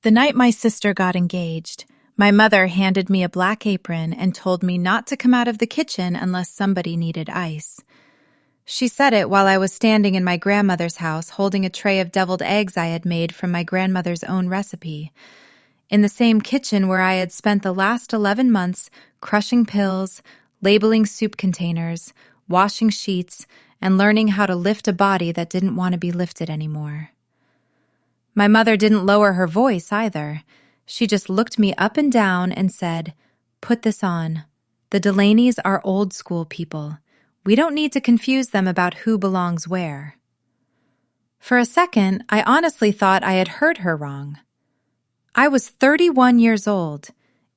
The night my sister got engaged, my mother handed me a black apron and told me not to come out of the kitchen unless somebody needed ice. She said it while I was standing in my grandmother's house holding a tray of deviled eggs I had made from my grandmother's own recipe, in the same kitchen where I had spent the last 11 months crushing pills, labeling soup containers, washing sheets, and learning how to lift a body that didn't want to be lifted anymore. My mother didn't lower her voice either. She just looked me up and down and said, "Put this on. The Delaney's are old school people. We don't need to confuse them about who belongs where." For a second, I honestly thought I had heard her wrong. I was 31 years old,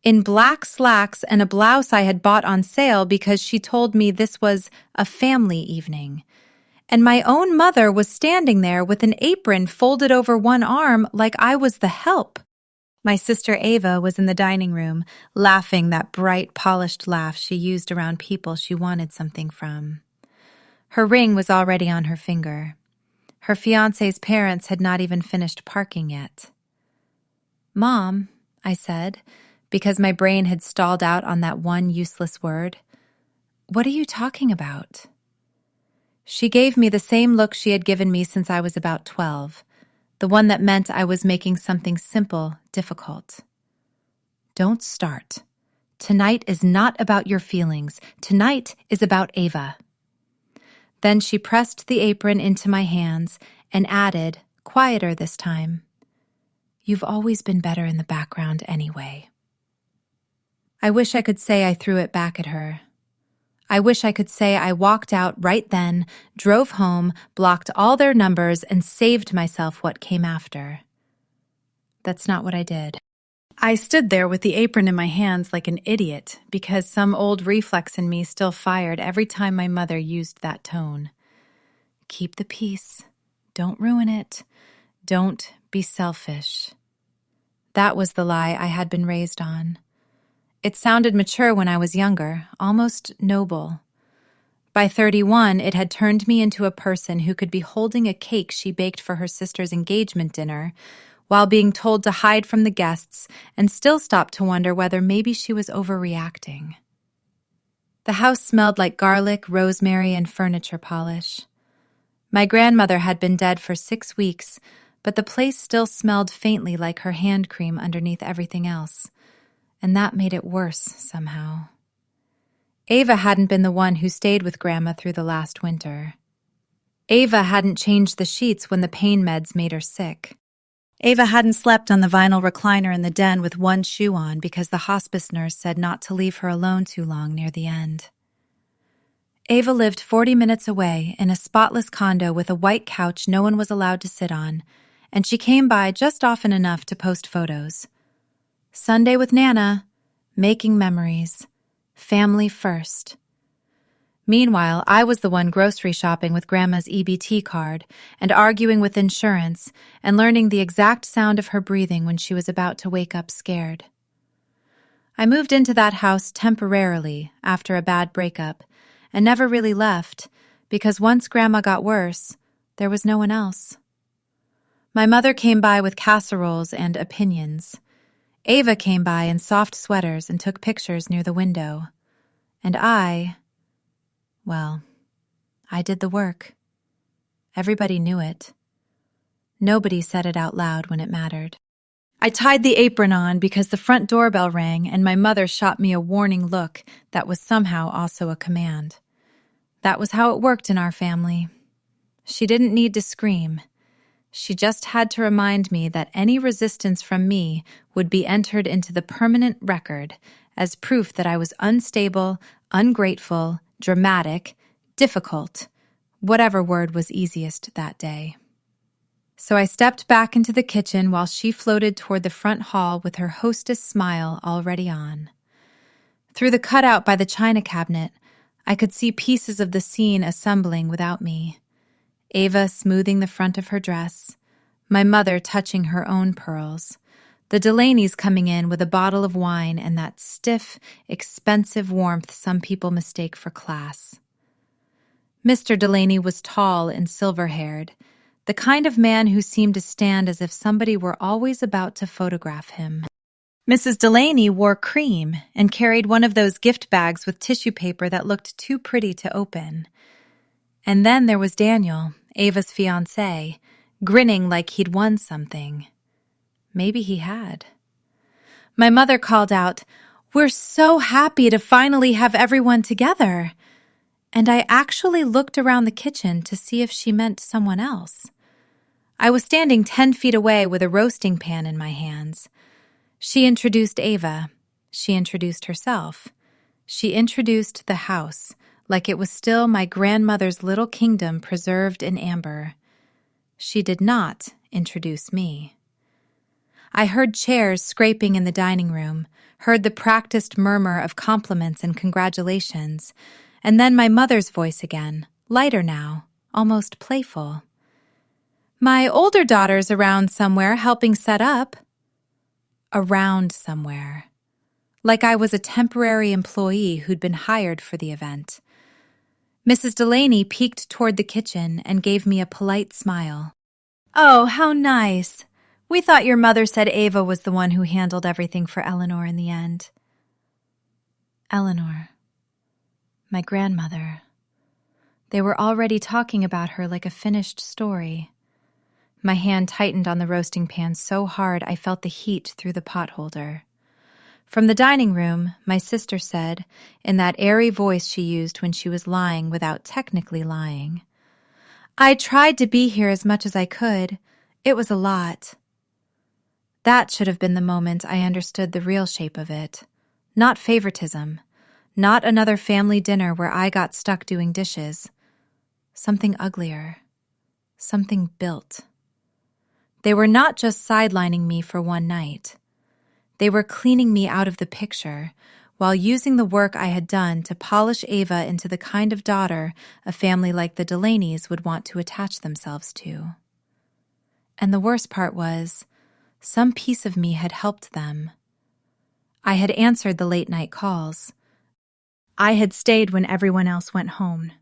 in black slacks and a blouse I had bought on sale because she told me this was a family evening. And my own mother was standing there with an apron folded over one arm like I was the help. My sister Ava was in the dining room, laughing that bright, polished laugh she used around people she wanted something from. Her ring was already on her finger. Her fiancé's parents had not even finished parking yet. "Mom," I said, because my brain had stalled out on that one useless word, "what are you talking about?" She gave me the same look she had given me since I was about 12, the one that meant I was making something simple difficult. "Don't start. Tonight is not about your feelings. Tonight is about Ava." Then she pressed the apron into my hands and added, quieter this time, "You've always been better in the background anyway." I wish I could say I threw it back at her. I wish I could say I walked out right then, drove home, blocked all their numbers, and saved myself what came after. That's not what I did. I stood there with the apron in my hands like an idiot because some old reflex in me still fired every time my mother used that tone. Keep the peace. Don't ruin it. Don't be selfish. That was the lie I had been raised on. It sounded mature when I was younger, almost noble. By 31, it had turned me into a person who could be holding a cake she baked for her sister's engagement dinner while being told to hide from the guests and still stop to wonder whether maybe she was overreacting. The house smelled like garlic, rosemary, and furniture polish. My grandmother had been dead for 6 weeks, but the place still smelled faintly like her hand cream underneath everything else. And that made it worse somehow. Ava hadn't been the one who stayed with Grandma through the last winter. Ava hadn't changed the sheets when the pain meds made her sick. Ava hadn't slept on the vinyl recliner in the den with one shoe on because the hospice nurse said not to leave her alone too long near the end. Ava lived 40 minutes away in a spotless condo with a white couch no one was allowed to sit on, and she came by just often enough to post photos. Sunday with Nana, making memories, family first. Meanwhile, I was the one grocery shopping with Grandma's EBT card and arguing with insurance and learning the exact sound of her breathing when she was about to wake up scared. I moved into that house temporarily after a bad breakup and never really left because once Grandma got worse, there was no one else. My mother came by with casseroles and opinions. Ava came by in soft sweaters and took pictures near the window. And I did the work. Everybody knew it. Nobody said it out loud when it mattered. I tied the apron on because the front doorbell rang and my mother shot me a warning look that was somehow also a command. That was how it worked in our family. She didn't need to scream. She just had to remind me that any resistance from me would be entered into the permanent record as proof that I was unstable, ungrateful, dramatic, difficult, whatever word was easiest that day. So I stepped back into the kitchen while she floated toward the front hall with her hostess smile already on. Through the cutout by the china cabinet, I could see pieces of the scene assembling without me. Ava smoothing the front of her dress, my mother touching her own pearls, the Delaneys coming in with a bottle of wine and that stiff, expensive warmth some people mistake for class. Mr. Delaney was tall and silver-haired. the kind of man who seemed to stand as if somebody were always about to photograph him. Mrs. Delaney wore cream and carried one of those gift bags with tissue paper that looked too pretty to open. And then there was Daniel, Ava's fiancé, grinning like he'd won something. Maybe he had. My mother called out, "We're so happy to finally have everyone together." And I actually looked around the kitchen to see if she meant someone else. I was standing 10 feet away with a roasting pan in my hands. She introduced Ava. She introduced herself. She introduced the house, like it was still my grandmother's little kingdom preserved in amber. She did not introduce me. I heard chairs scraping in the dining room, heard the practiced murmur of compliments and congratulations, and then my mother's voice again, lighter now, almost playful. "My older daughter's around somewhere helping set up." Around somewhere. Like I was a temporary employee who'd been hired for the event. Mrs. Delaney peeked toward the kitchen and gave me a polite smile. "Oh, how nice. We thought your mother said Ava was the one who handled everything for Eleanor in the end." Eleanor. My grandmother. They were already talking about her like a finished story. My hand tightened on the roasting pan so hard I felt the heat through the potholder. From the dining room, my sister said, in that airy voice she used when she was lying without technically lying, "I tried to be here as much as I could. It was a lot." That should have been the moment I understood the real shape of it. Not favoritism. Not another family dinner where I got stuck doing dishes. Something uglier. Something built. They were not just sidelining me for one night. They were cleaning me out of the picture, while using the work I had done to polish Ava into the kind of daughter a family like the Delaneys would want to attach themselves to. And the worst part was, some piece of me had helped them. I had answered the late-night calls. I had stayed when everyone else went home.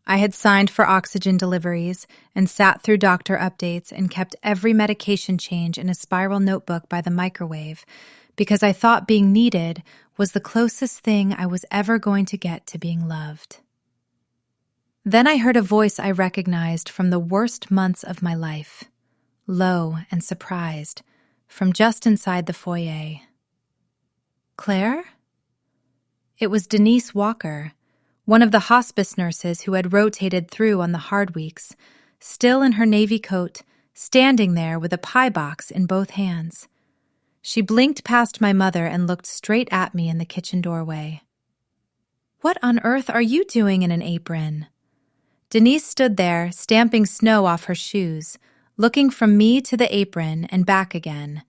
I had signed for oxygen deliveries and sat through doctor updates and kept every medication change in a spiral notebook by the microwave because I thought being needed was the closest thing I was ever going to get to being loved. Then I heard a voice I recognized from the worst months of my life, low and surprised, from just inside the foyer. "Claire?" It was Denise Walker, one of the hospice nurses who had rotated through on the hard weeks, still in her navy coat, standing there with a pie box in both hands. She blinked past my mother and looked straight at me in the kitchen doorway. "What on earth are you doing in an apron?" Denise stood there, stamping snow off her shoes, looking from me to the apron and back again,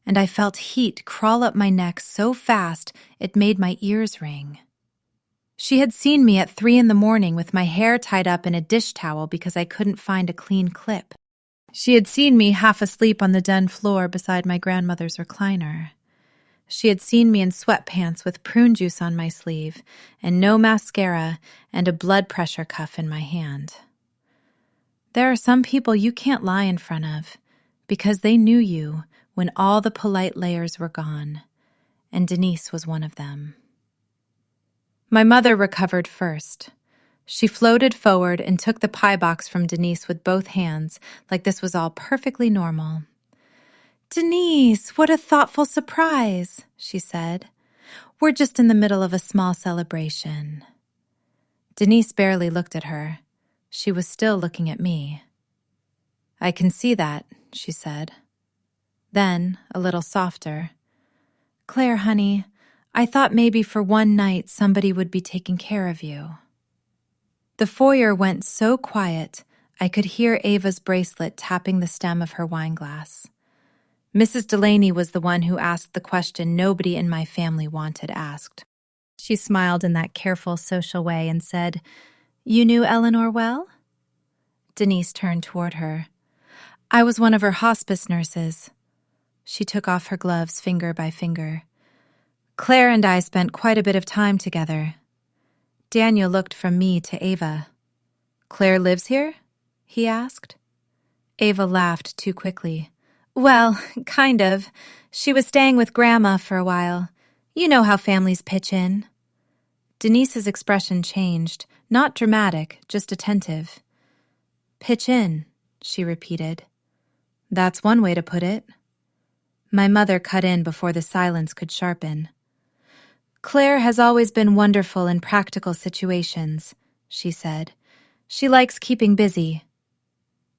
and I felt heat crawl up my neck so fast it made my ears ring. She had seen me at 3 a.m. with my hair tied up in a dish towel because I couldn't find a clean clip. She had seen me half asleep on the den floor beside my grandmother's recliner. She had seen me in sweatpants with prune juice on my sleeve and no mascara and a blood pressure cuff in my hand. There are some people you can't lie in front of because they knew you when all the polite layers were gone, and Denise was one of them. My mother recovered first. She floated forward and took the pie box from Denise with both hands, like this was all perfectly normal. "Denise, what a thoughtful surprise," she said. "We're just in the middle of a small celebration." Denise barely looked at her. She was still looking at me. "I can see that," she said. Then, a little softer, "Claire, honey, I thought maybe for one night somebody would be taking care of you." The foyer went so quiet, I could hear Ava's bracelet tapping the stem of her wineglass. Mrs. Delaney was the one who asked the question nobody in my family wanted asked. She smiled in that careful social way and said, "You knew Eleanor well?" Denise turned toward her. "I was one of her hospice nurses." She took off her gloves finger by finger. "Claire and I spent quite a bit of time together." Daniel looked from me to Ava. "Claire lives here?" he asked. Ava laughed too quickly. Well, kind of. She was staying with Grandma for a while. You know how families pitch in. Denise's expression changed, not dramatic, just attentive. Pitch in, she repeated. That's one way to put it. My mother cut in before the silence could sharpen. Claire has always been wonderful in practical situations, she said. She likes keeping busy.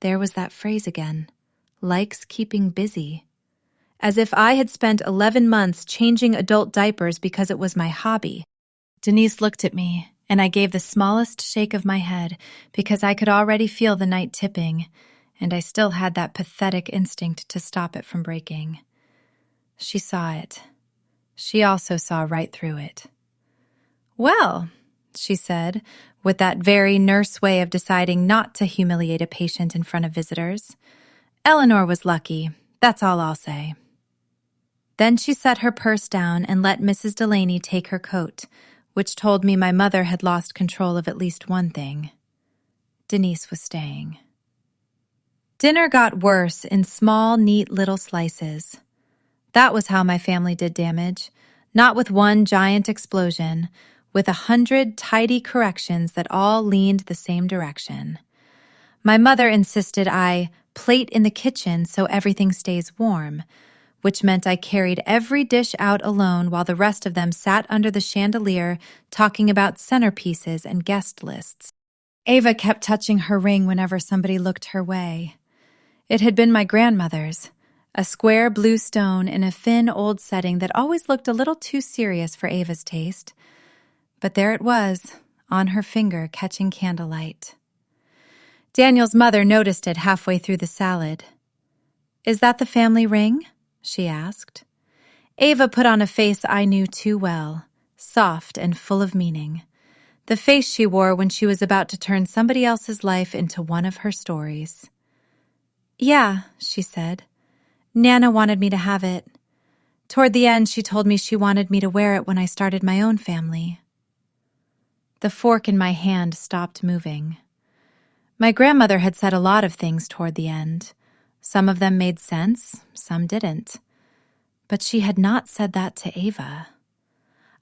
There was that phrase again. Likes keeping busy. As if I had spent 11 months changing adult diapers because it was my hobby. Denise looked at me, and I gave the smallest shake of my head because I could already feel the night tipping, and I still had that pathetic instinct to stop it from breaking. She saw it. She also saw right through it. Well, she said, with that very nurse way of deciding not to humiliate a patient in front of visitors. Eleanor was lucky, that's all I'll say. Then she set her purse down and let Mrs. Delaney take her coat, which told me my mother had lost control of at least one thing. Denise was staying. Dinner got worse in small, neat little slices. That was how my family did damage, not with one giant explosion, with 100 tidy corrections that all leaned the same direction. My mother insisted I plate in the kitchen so everything stays warm, which meant I carried every dish out alone while the rest of them sat under the chandelier talking about centerpieces and guest lists. Ava kept touching her ring whenever somebody looked her way. It had been my grandmother's, a square blue stone in a thin old setting that always looked a little too serious for Ava's taste. But there it was, on her finger catching candlelight. Daniel's mother noticed it halfway through the salad. Is that the family ring? She asked. Ava put on a face I knew too well, soft and full of meaning. The face she wore when she was about to turn somebody else's life into one of her stories. Yeah, she said. Nana wanted me to have it. Toward the end, she told me she wanted me to wear it when I started my own family. The fork in my hand stopped moving. My grandmother had said a lot of things toward the end. Some of them made sense, some didn't. But she had not said that to Ava.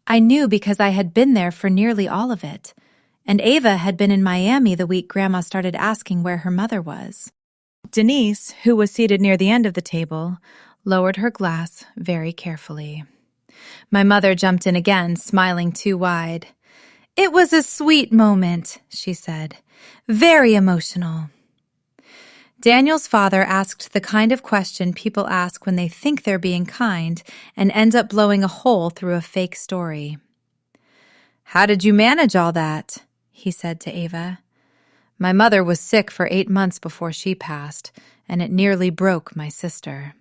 I knew because I had been there for nearly all of it, and Ava had been in Miami the week Grandma started asking where her mother was. Denise, who was seated near the end of the table, lowered her glass very carefully. My mother jumped in again, smiling too wide. It was a sweet moment, she said. Very emotional. Daniel's father asked the kind of question people ask when they think they're being kind and end up blowing a hole through a fake story. How did you manage all that? He said to Ava. My mother was sick for 8 months before she passed, and it nearly broke my sister.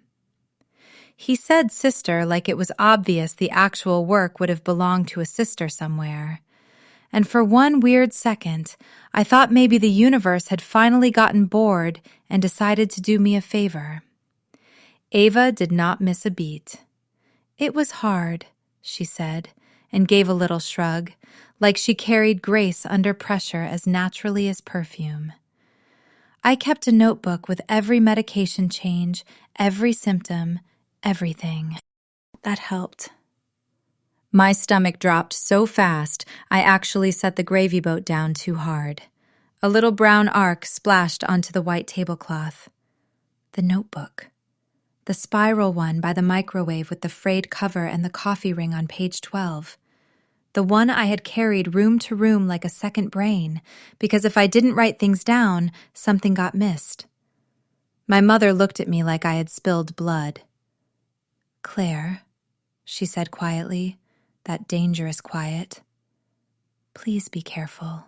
He said sister like it was obvious the actual work would have belonged to a sister somewhere. And for one weird second, I thought maybe the universe had finally gotten bored and decided to do me a favor. Ava did not miss a beat. It was hard, she said, and gave a little shrug, like she carried grace under pressure as naturally as perfume. I kept a notebook with every medication change, every symptom, everything. That helped. My stomach dropped so fast, I actually set the gravy boat down too hard. A little brown arc splashed onto the white tablecloth. The notebook. The spiral one by the microwave with the frayed cover and the coffee ring on page 12. The one I had carried room to room like a second brain, because if I didn't write things down, something got missed. My mother looked at me like I had spilled blood. Claire, she said quietly, that dangerous quiet. Please be careful.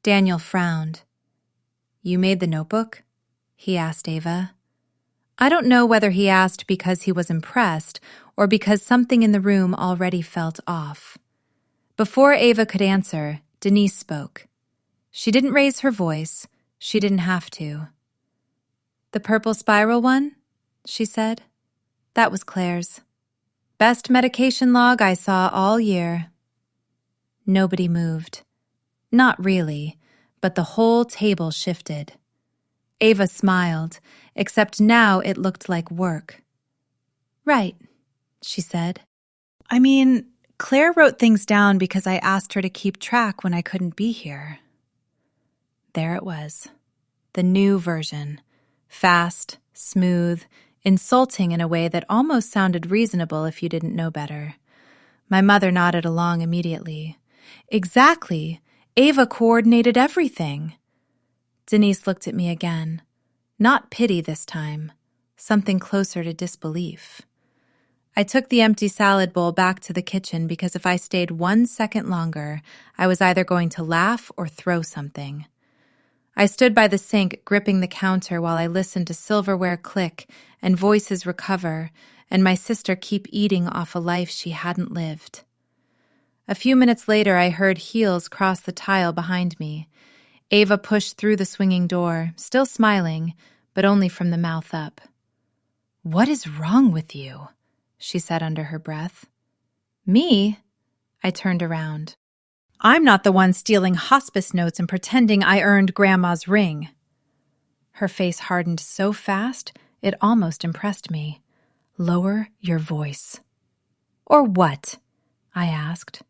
Daniel frowned. You made the notebook? He asked Ava. I don't know whether he asked because he was impressed or because something in the room already felt off. Before Ava could answer, Denise spoke. She didn't raise her voice. She didn't have to. The purple spiral one? She said. That was Claire's. Best medication log I saw all year. Nobody moved. Not really, but the whole table shifted. Ava smiled, except now it looked like work. Right, she said. I mean, Claire wrote things down because I asked her to keep track when I couldn't be here. There it was. The new version. Fast, smooth, insulting in a way that almost sounded reasonable if you didn't know better. My mother nodded along immediately. Exactly. Ava coordinated everything. Denise looked at me again. Not pity this time. Something closer to disbelief. I took the empty salad bowl back to the kitchen because if I stayed 1 second longer, I was either going to laugh or throw something. I stood by the sink, gripping the counter while I listened to silverware click and voices recover and my sister keep eating off a life she hadn't lived. A few minutes later, I heard heels cross the tile behind me. Ava pushed through the swinging door, still smiling, but only from the mouth up. "What is wrong with you?" she said under her breath. "Me?" I turned around. "I'm not the one stealing hospice notes and pretending I earned Grandma's ring." Her face hardened so fast, it almost impressed me. "Lower your voice." "Or what?" I asked.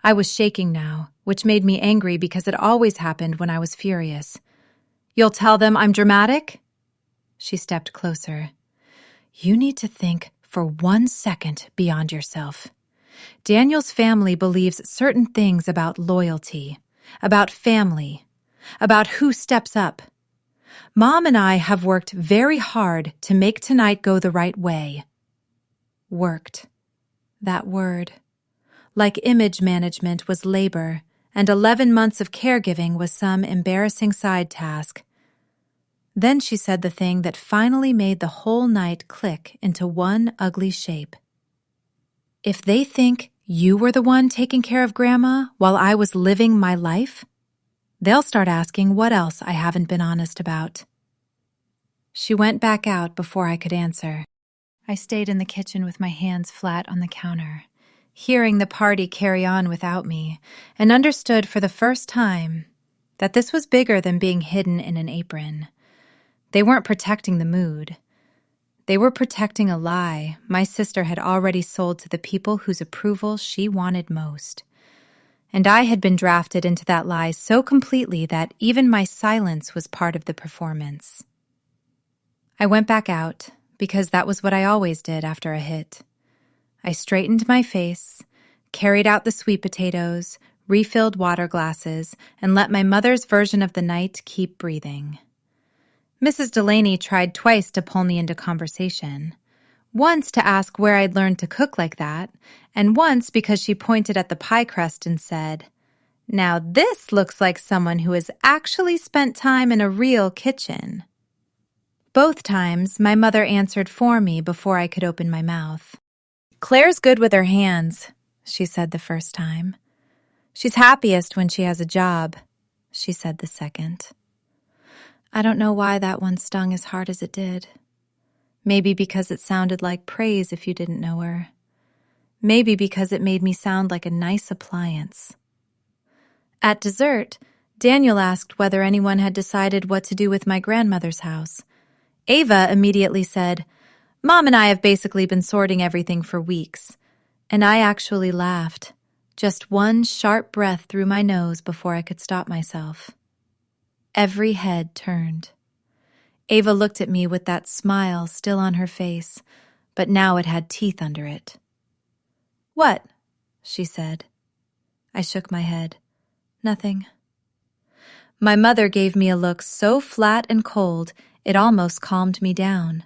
I was shaking now, which made me angry because it always happened when I was furious. "You'll tell them I'm dramatic?" She stepped closer. "You need to think for 1 second beyond yourself. Daniel's family believes certain things about loyalty, about family, about who steps up. Mom and I have worked very hard to make tonight go the right way." Worked. That word. Like image management was labor, and 11 months of caregiving was some embarrassing side task. Then she said the thing that finally made the whole night click into one ugly shape. "If they think you were the one taking care of Grandma while I was living my life, they'll start asking what else I haven't been honest about." She went back out before I could answer. I stayed in the kitchen with my hands flat on the counter, hearing the party carry on without me, and understood for the first time that this was bigger than being hidden in an apron. They weren't protecting the mood. They were protecting a lie my sister had already sold to the people whose approval she wanted most. And I had been drafted into that lie so completely that even my silence was part of the performance. I went back out, because that was what I always did after a hit. I straightened my face, carried out the sweet potatoes, refilled water glasses, and let my mother's version of the night keep breathing. Mrs. Delaney tried twice to pull me into conversation. Once to ask where I'd learned to cook like that, and once because she pointed at the pie crust and said, "Now this looks like someone who has actually spent time in a real kitchen." Both times, my mother answered for me before I could open my mouth. "Claire's good with her hands," she said the first time. "She's happiest when she has a job," she said the second. I don't know why that one stung as hard as it did. Maybe because it sounded like praise if you didn't know her. Maybe because it made me sound like a nice appliance. At dessert, Daniel asked whether anyone had decided what to do with my grandmother's house. Ava immediately said, "Mom and I have basically been sorting everything for weeks." And I actually laughed. Just one sharp breath through my nose before I could stop myself. Every head turned. Ava looked at me with that smile still on her face, but now it had teeth under it. "What?" she said. I shook my head. "Nothing." My mother gave me a look so flat and cold, it almost calmed me down.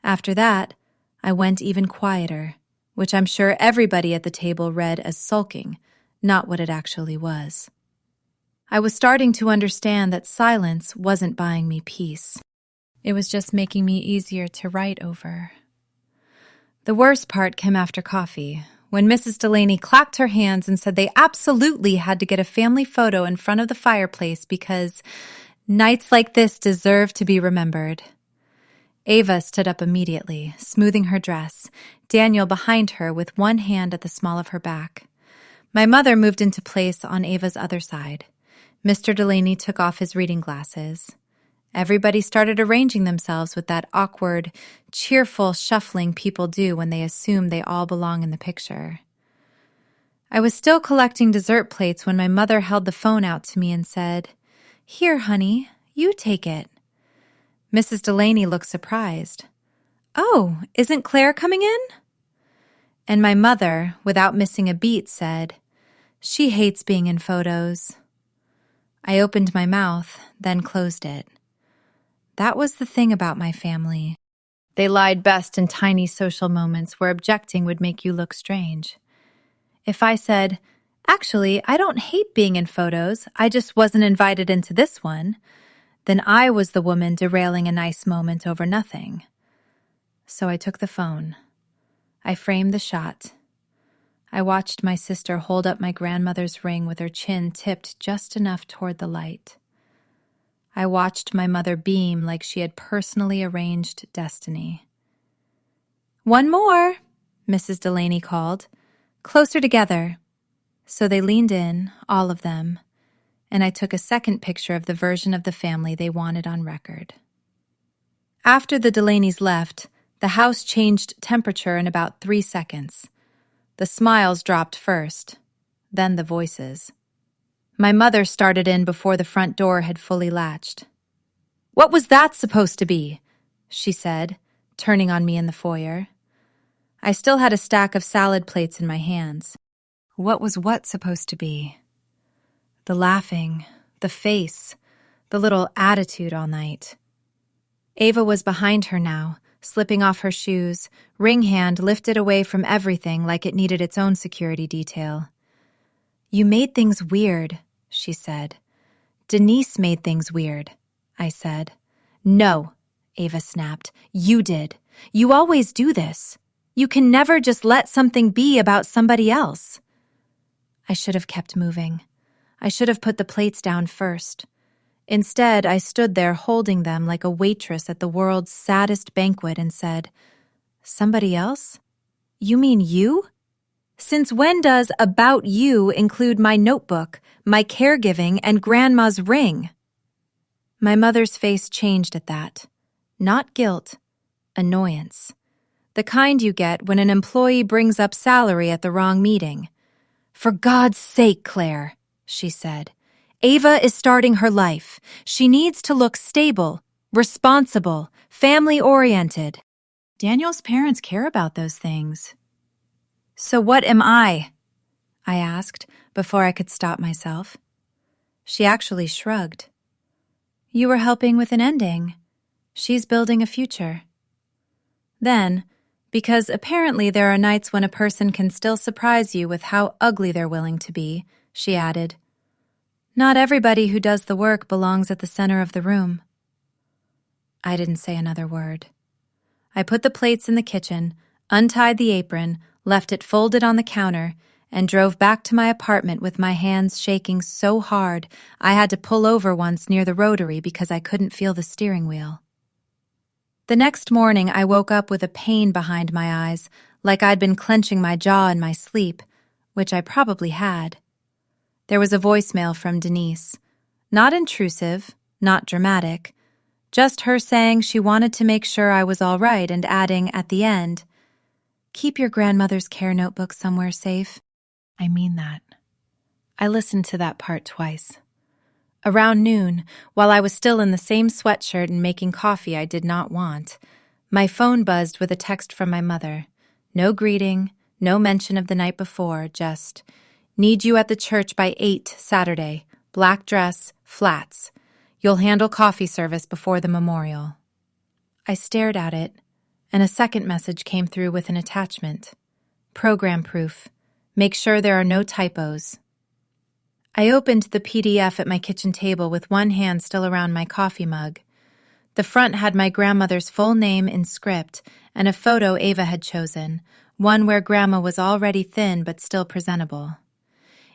After that, I went even quieter, which I'm sure everybody at the table read as sulking, not what it actually was. I was starting to understand that silence wasn't buying me peace. It was just making me easier to write over. The worst part came after coffee, when Mrs. Delaney clapped her hands and said they absolutely had to get a family photo in front of the fireplace because nights like this deserve to be remembered. Ava stood up immediately, smoothing her dress, Daniel behind her with one hand at the small of her back. My mother moved into place on Ava's other side. Mr. Delaney took off his reading glasses. Everybody started arranging themselves with that awkward, cheerful shuffling people do when they assume they all belong in the picture. I was still collecting dessert plates when my mother held the phone out to me and said, "Here, honey, you take it." Mrs. Delaney looked surprised. "Oh, isn't Claire coming in?" And my mother, without missing a beat, said, "She hates being in photos." I opened my mouth, then closed it. That was the thing about my family. They lied best in tiny social moments where objecting would make you look strange. If I said, "Actually, I don't hate being in photos, I just wasn't invited into this one," then I was the woman derailing a nice moment over nothing. So I took the phone. I framed the shot. I watched my sister hold up my grandmother's ring with her chin tipped just enough toward the light. I watched my mother beam like she had personally arranged destiny. "One more," Mrs. Delaney called. "Closer together." So they leaned in, all of them, and I took a second picture of the version of the family they wanted on record. After the Delaneys left, the house changed temperature in about 3 seconds. The smiles dropped first, then the voices. My mother started in before the front door had fully latched. "What was that supposed to be?" she said, turning on me in the foyer. I still had a stack of salad plates in my hands. What was what supposed to be? The laughing, the face, the little attitude all night. Ava was behind her now, slipping off her shoes, ring hand lifted away from everything like it needed its own security detail. "You made things weird," she said. "Denise made things weird," I said. "No," Ava snapped. "You did. You always do this. You can never just let something be about somebody else." I should have kept moving. I should have put the plates down first. Instead, I stood there holding them like a waitress at the world's saddest banquet and said, "Somebody else? You mean you? Since when does about you include my notebook, my caregiving, and grandma's ring?" My mother's face changed at that. Not guilt, annoyance. The kind you get when an employee brings up salary at the wrong meeting. "For God's sake, Claire," she said. "Ava is starting her life. She needs to look stable, responsible, family-oriented. Daniel's parents care about those things." "So what am I?" I asked before I could stop myself. She actually shrugged. "You were helping with an ending. She's building a future." Then, because apparently there are nights when a person can still surprise you with how ugly they're willing to be, she added, "Not everybody who does the work belongs at the center of the room." I didn't say another word. I put the plates in the kitchen, untied the apron, left it folded on the counter, and drove back to my apartment with my hands shaking so hard I had to pull over once near the rotary because I couldn't feel the steering wheel. The next morning, I woke up with a pain behind my eyes, like I'd been clenching my jaw in my sleep, which I probably had. There was a voicemail from Denise. Not intrusive, not dramatic, just her saying she wanted to make sure I was all right and adding at the end, "Keep your grandmother's care notebook somewhere safe." I mean that. I listened to that part twice. Around noon, while I was still in the same sweatshirt and making coffee I did not want, my phone buzzed with a text from my mother. No greeting, no mention of the night before, just, "Need you at the church by 8 Saturday. Black dress, flats. You'll handle coffee service before the memorial." I stared at it, and a second message came through with an attachment. "Program proof. Make sure there are no typos." I opened the PDF at my kitchen table with one hand still around my coffee mug. The front had my grandmother's full name in script and a photo Ava had chosen, one where Grandma was already thin but still presentable.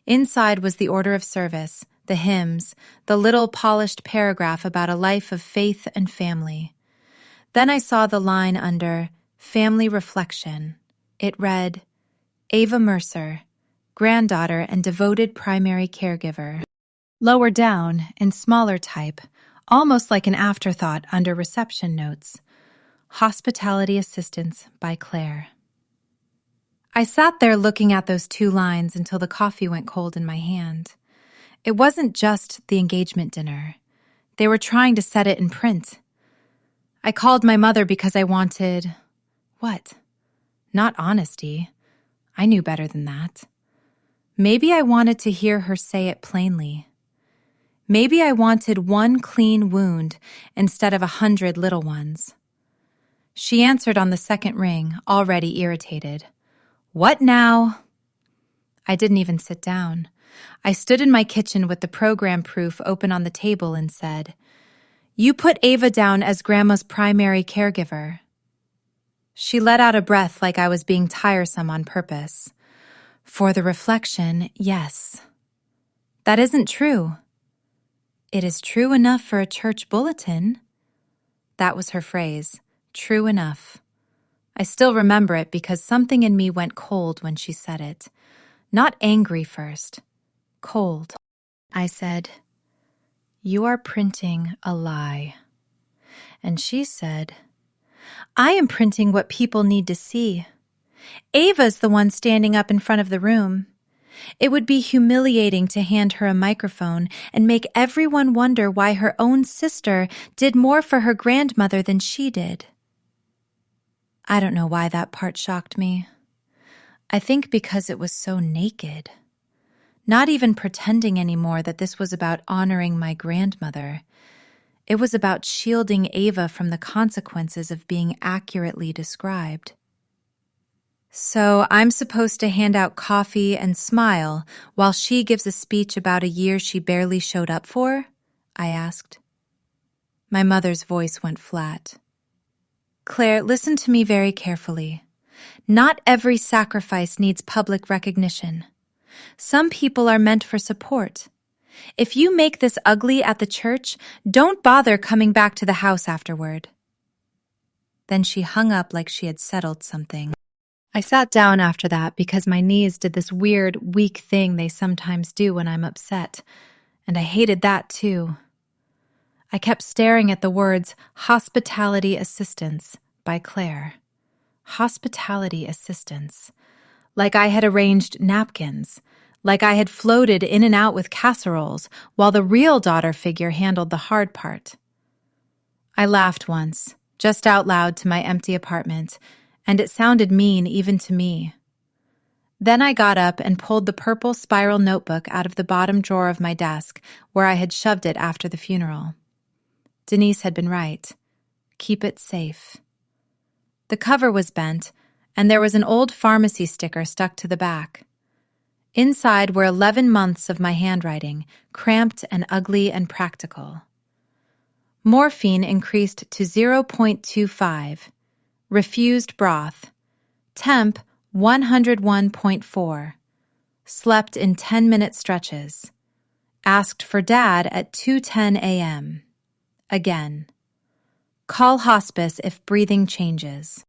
Inside was the order of service, the hymns, the little polished paragraph about a life of faith and family. Then I saw the line under Family Reflection. It read, "Ava Mercer, granddaughter and devoted primary caregiver." Lower down, in smaller type, almost like an afterthought under reception notes. Hospitality Assistance by Claire. I sat there looking at those 2 lines until the coffee went cold in my hand. It wasn't just the engagement dinner. They were trying to set it in print. I called my mother because I wanted... what? Not honesty. I knew better than that. Maybe I wanted to hear her say it plainly. Maybe I wanted 1 clean wound instead of 100 little ones. She answered on the second ring, already irritated. What now? I didn't even sit down. I stood in my kitchen with the program proof open on the table and said, "You put Ava down as Grandma's primary caregiver." She let out a breath like I was being tiresome on purpose. For the reflection, yes. That isn't true. It is true enough for a church bulletin. That was her phrase, true enough. I still remember it because something in me went cold when she said it. Not angry first, cold. I said, "You are printing a lie." And she said, "I am printing what people need to see. Ava's the one standing up in front of the room. It would be humiliating to hand her a microphone and make everyone wonder why her own sister did more for her grandmother than she did." I don't know why that part shocked me. I think because it was so naked. Not even pretending anymore that this was about honoring my grandmother. It was about shielding Ava from the consequences of being accurately described. So I'm supposed to hand out coffee and smile while she gives a speech about a year she barely showed up for? I asked. My mother's voice went flat. "Claire, listen to me very carefully. Not every sacrifice needs public recognition. Some people are meant for support. If you make this ugly at the church, don't bother coming back to the house afterward." Then she hung up like she had settled something. I sat down after that because my knees did this weird, weak thing they sometimes do when I'm upset, and I hated that too. I kept staring at the words Hospitality Assistance by Claire. Hospitality Assistance. Like I had arranged napkins. Like I had floated in and out with casseroles while the real daughter figure handled the hard part. I laughed once, just out loud to my empty apartment, and it sounded mean even to me. Then I got up and pulled the purple spiral notebook out of the bottom drawer of my desk where I had shoved it after the funeral. Denise had been right. Keep it safe. The cover was bent, and there was an old pharmacy sticker stuck to the back. Inside were 11 months of my handwriting, cramped and ugly and practical. Morphine increased to 0.25. Refused broth. Temp 101.4. Slept in 10-minute stretches. Asked for Dad at 2:10 a.m. Again. Call hospice if breathing changes.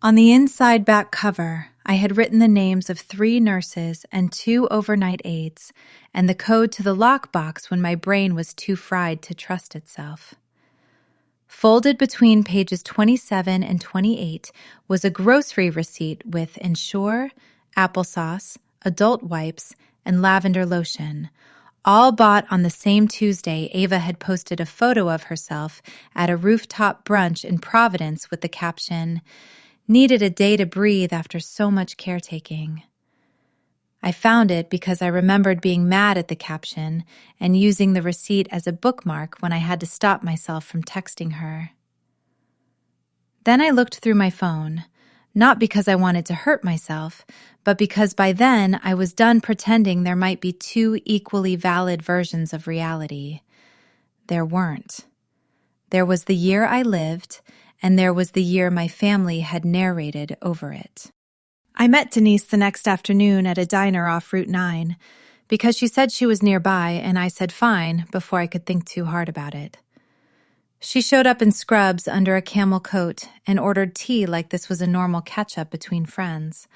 On the inside back cover, I had written the names of 3 nurses and 2 overnight aides, and the code to the lockbox when my brain was too fried to trust itself. Folded between pages 27 and 28 was a grocery receipt with Ensure, applesauce, adult wipes, and lavender lotion, all bought on the same Tuesday Ava had posted a photo of herself at a rooftop brunch in Providence with the caption, "Needed a day to breathe after so much caretaking." I found it because I remembered being mad at the caption and using the receipt as a bookmark when I had to stop myself from texting her. Then I looked through my phone, not because I wanted to hurt myself, but because by then I was done pretending there might be 2 equally valid versions of reality. There weren't. There was the year I lived, and there was the year my family had narrated over it. I met Denise the next afternoon at a diner off Route 9 because she said she was nearby, and I said fine before I could think too hard about it. She showed up in scrubs under a camel coat and ordered tea like this was a normal catch-up between friends.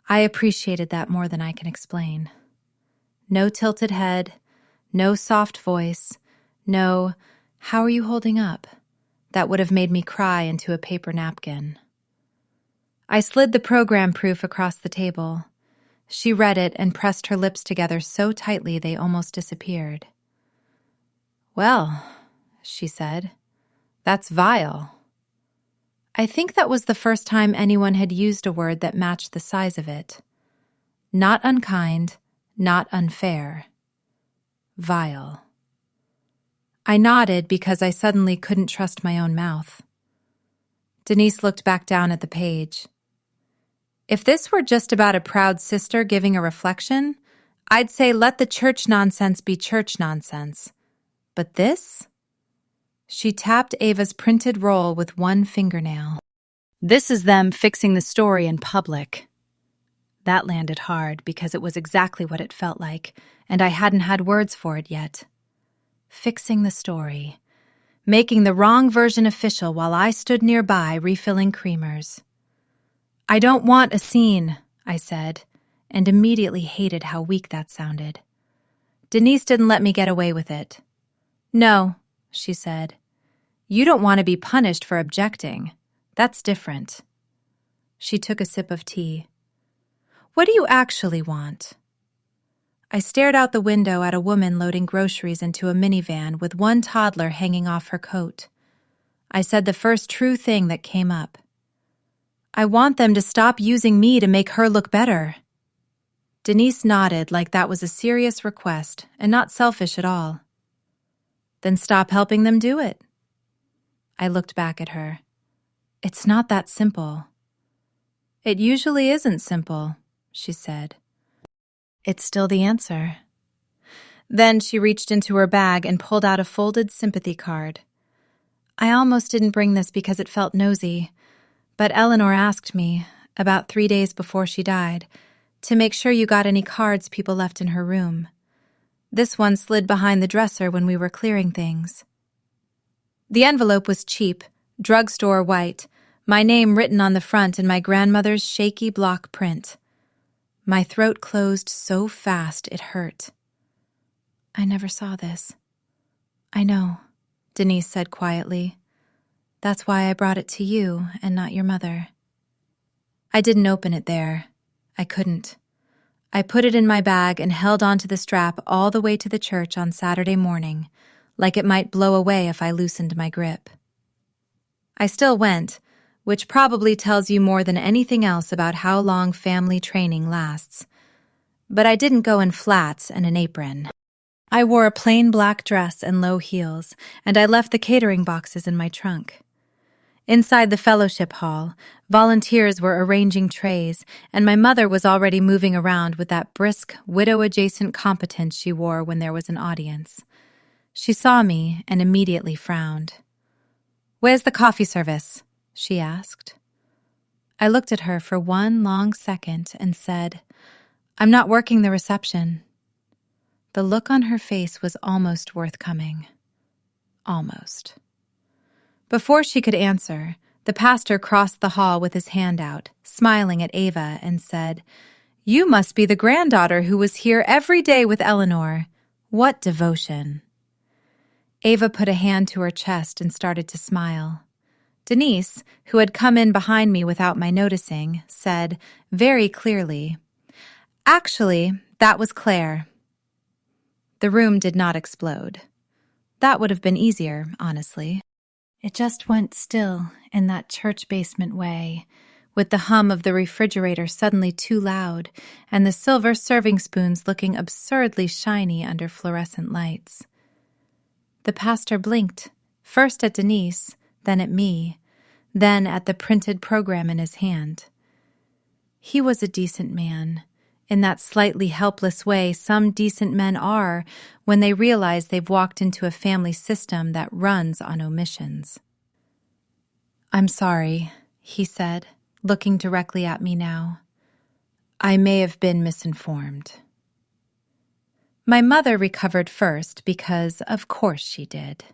I appreciated that more than I can explain. No tilted head, no soft voice, no, How are you holding up? That would have made me cry into a paper napkin. I slid the program proof across the table. She read it and pressed her lips together so tightly they almost disappeared. Well, she said, that's vile. I think that was the first time anyone had used a word that matched the size of it. Not unkind, not unfair. Vile. I nodded because I suddenly couldn't trust my own mouth. Denise looked back down at the page. If this were just about a proud sister giving a reflection, I'd say let the church nonsense be church nonsense. But this? She tapped Ava's printed roll with one fingernail. This is them fixing the story in public. That landed hard because it was exactly what it felt like, and I hadn't had words for it yet. Fixing the story. Making the wrong version official while I stood nearby refilling creamers. I don't want a scene, I said, and immediately hated how weak that sounded. Denise didn't let me get away with it. No, she said. You don't want to be punished for objecting. That's different. She took a sip of tea. What do you actually want? I stared out the window at a woman loading groceries into a minivan with one toddler hanging off her coat. I said the first true thing that came up. I want them to stop using me to make her look better. Denise nodded like that was a serious request and not selfish at all. Then stop helping them do it. I looked back at her. It's not that simple. It usually isn't simple, she said. It's still the answer. Then she reached into her bag and pulled out a folded sympathy card. I almost didn't bring this because it felt nosy, but Eleanor asked me, about 3 days before she died, to make sure you got any cards people left in her room. This one slid behind the dresser when we were clearing things. The envelope was cheap, drugstore white, my name written on the front in my grandmother's shaky block print. My throat closed so fast it hurt. I never saw this. I know, Denise said quietly. That's why I brought it to you and not your mother. I didn't open it there. I couldn't. I put it in my bag and held onto the strap all the way to the church on Saturday morning, like it might blow away if I loosened my grip. I still went, which probably tells you more than anything else about how long family training lasts. But I didn't go in flats and an apron. I wore a plain black dress and low heels, and I left the catering boxes in my trunk. Inside the fellowship hall, volunteers were arranging trays, and my mother was already moving around with that brisk, widow-adjacent competence she wore when there was an audience. She saw me and immediately frowned. "Where's the coffee service?" she asked. I looked at her for one long second and said, "I'm not working the reception." The look on her face was almost worth coming. Almost. Before she could answer, the pastor crossed the hall with his hand out, smiling at Ava, and said, "You must be the granddaughter who was here every day with Eleanor. What devotion." Ava put a hand to her chest and started to smile. Denise, who had come in behind me without my noticing, said, very clearly, "Actually, that was Claire." The room did not explode. That would have been easier, honestly. It just went still in that church basement way, with the hum of the refrigerator suddenly too loud and the silver serving spoons looking absurdly shiny under fluorescent lights. The pastor blinked, first at Denise, then at me, then at the printed program in his hand. He was a decent man, in that slightly helpless way some decent men are when they realize they've walked into a family system that runs on omissions. "I'm sorry," he said, looking directly at me now. "I may have been misinformed." My mother recovered first because, of course, she did.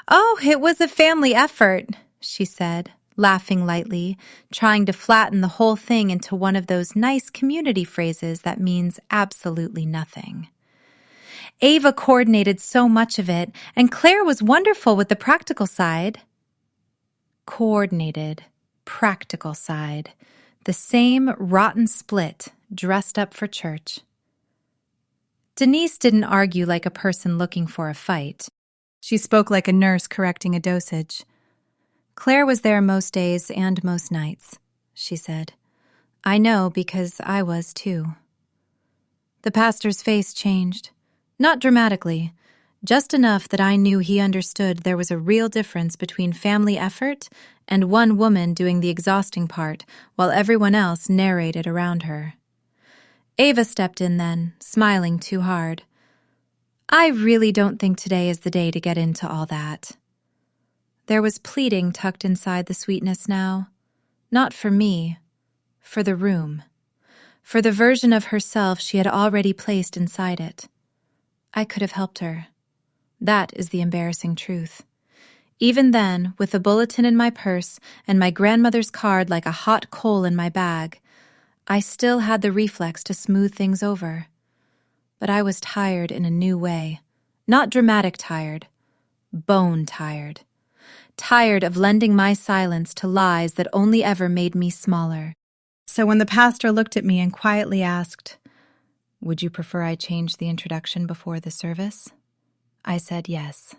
"Oh, it was a family effort," she said, laughing lightly, trying to flatten the whole thing into one of those nice community phrases that means absolutely nothing. Ava coordinated so much of it, and Claire was wonderful with the practical side. Coordinated, practical side. The same rotten split, dressed up for church. Denise didn't argue like a person looking for a fight. She spoke like a nurse correcting a dosage. Claire was there most days and most nights, she said. I know because I was too. The pastor's face changed. Not dramatically, just enough that I knew he understood there was a real difference between family effort and one woman doing the exhausting part while everyone else narrated around her. Ava stepped in then, smiling too hard. I really don't think today is the day to get into all that. There was pleading tucked inside the sweetness now. Not for me, for the room. For the version of herself she had already placed inside it. I could have helped her. That is the embarrassing truth. Even then, with the bulletin in my purse and my grandmother's card like a hot coal in my bag, I still had the reflex to smooth things over. But I was tired in a new way. Not dramatic tired. Bone tired. Tired of lending my silence to lies that only ever made me smaller. So when the pastor looked at me and quietly asked, "Would you prefer I change the introduction before the service?" I said yes.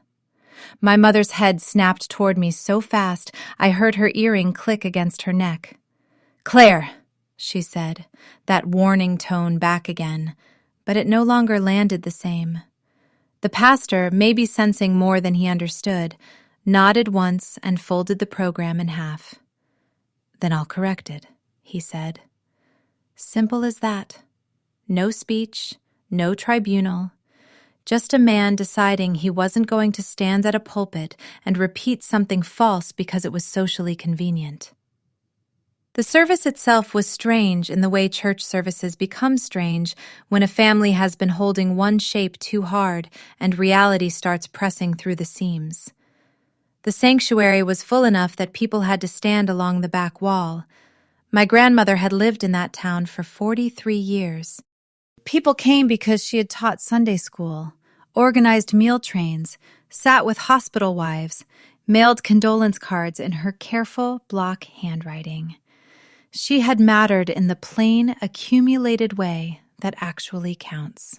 My mother's head snapped toward me so fast I heard her earring click against her neck. "Claire," she said, that warning tone back again, but it no longer landed the same. The pastor, maybe sensing more than he understood, nodded once and folded the program in half. "Then I'll correct it," he said. Simple as that. No speech, no tribunal. Just a man deciding he wasn't going to stand at a pulpit and repeat something false because it was socially convenient. The service itself was strange in the way church services become strange when a family has been holding one shape too hard and reality starts pressing through the seams. The sanctuary was full enough that people had to stand along the back wall. My grandmother had lived in that town for 43 years. People came because she had taught Sunday school, organized meal trains, sat with hospital wives, mailed condolence cards in her careful block handwriting. She had mattered in the plain, accumulated way that actually counts.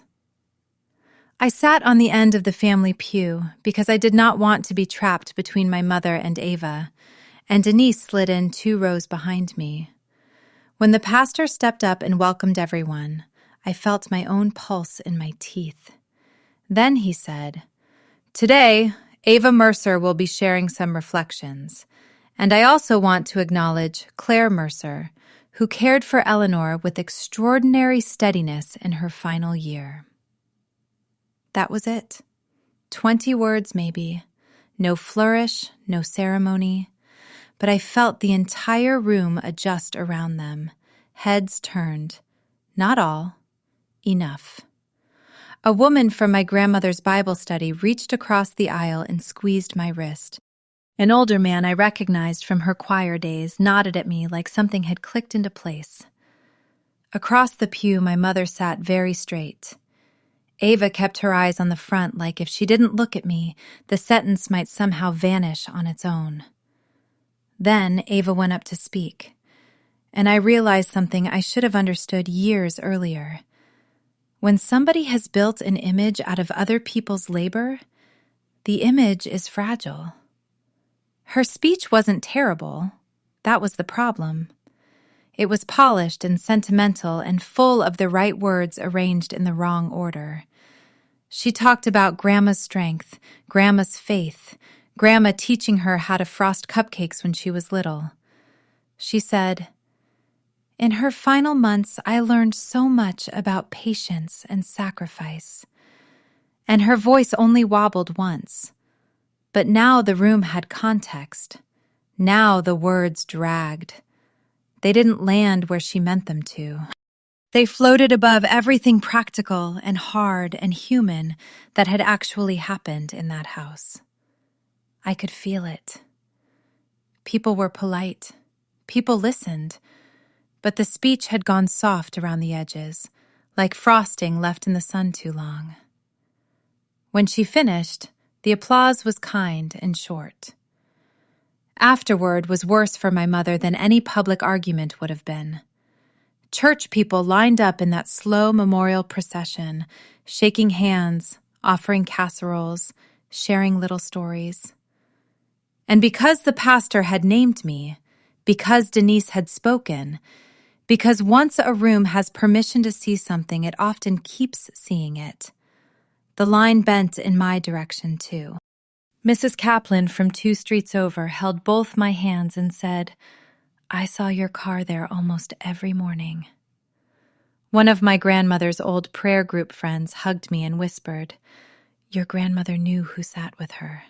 I sat on the end of the family pew because I did not want to be trapped between my mother and Ava, and Denise slid in 2 rows behind me. When the pastor stepped up and welcomed everyone, I felt my own pulse in my teeth. Then he said, "Today, Ava Mercer will be sharing some reflections, and I also want to acknowledge Claire Mercer, who cared for Eleanor with extraordinary steadiness in her final year." That was it. 20 words maybe. No flourish, no ceremony. But I felt the entire room adjust around them. Heads turned. Not all. Enough. A woman from my grandmother's Bible study reached across the aisle and squeezed my wrist. An older man I recognized from her choir days nodded at me like something had clicked into place. Across the pew, my mother sat very straight. Ava kept her eyes on the front like if she didn't look at me, the sentence might somehow vanish on its own. Then Ava went up to speak, and I realized something I should have understood years earlier. When somebody has built an image out of other people's labor, the image is fragile. Her speech wasn't terrible. That was the problem. It was polished and sentimental and full of the right words arranged in the wrong order. She talked about Grandma's strength, Grandma's faith, Grandma teaching her how to frost cupcakes when she was little. She said, "In her final months, I learned so much about patience and sacrifice." And her voice only wobbled once. But now the room had context. Now the words dragged. They didn't land where she meant them to. They floated above everything practical and hard and human that had actually happened in that house. I could feel it. People were polite. People listened. But the speech had gone soft around the edges, like frosting left in the sun too long. When she finished, the applause was kind and short. Afterward was worse for my mother than any public argument would have been. Church people lined up in that slow memorial procession, shaking hands, offering casseroles, sharing little stories. And because the pastor had named me, because Denise had spoken, because once a room has permission to see something, it often keeps seeing it. The line bent in my direction, too. Mrs. Kaplan from 2 streets over held both my hands and said, "I saw your car there almost every morning." One of my grandmother's old prayer group friends hugged me and whispered, "Your grandmother knew who sat with her."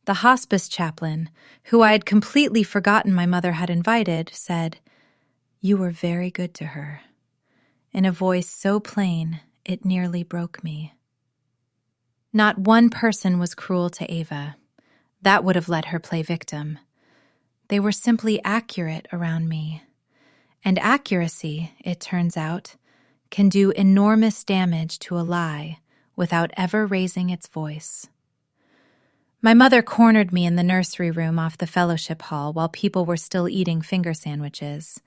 The hospice chaplain, who I had completely forgotten my mother had invited, said, "You were very good to her," in a voice so plain it nearly broke me. Not one person was cruel to Ava. That would have let her play victim. They were simply accurate around me. And accuracy, it turns out, can do enormous damage to a lie without ever raising its voice. My mother cornered me in the nursery room off the fellowship hall while people were still eating finger sandwiches.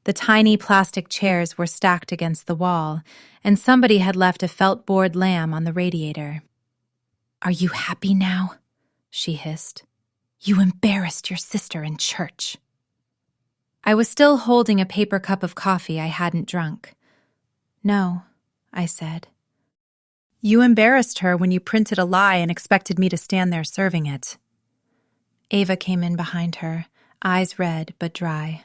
The tiny plastic chairs were stacked against the wall, and somebody had left a felt board lamp on the radiator. "Are you happy now?" she hissed. "You embarrassed your sister in church." I was still holding a paper cup of coffee I hadn't drunk. "No," I said. "You embarrassed her when you printed a lie and expected me to stand there serving it." Ava came in behind her, eyes red but dry.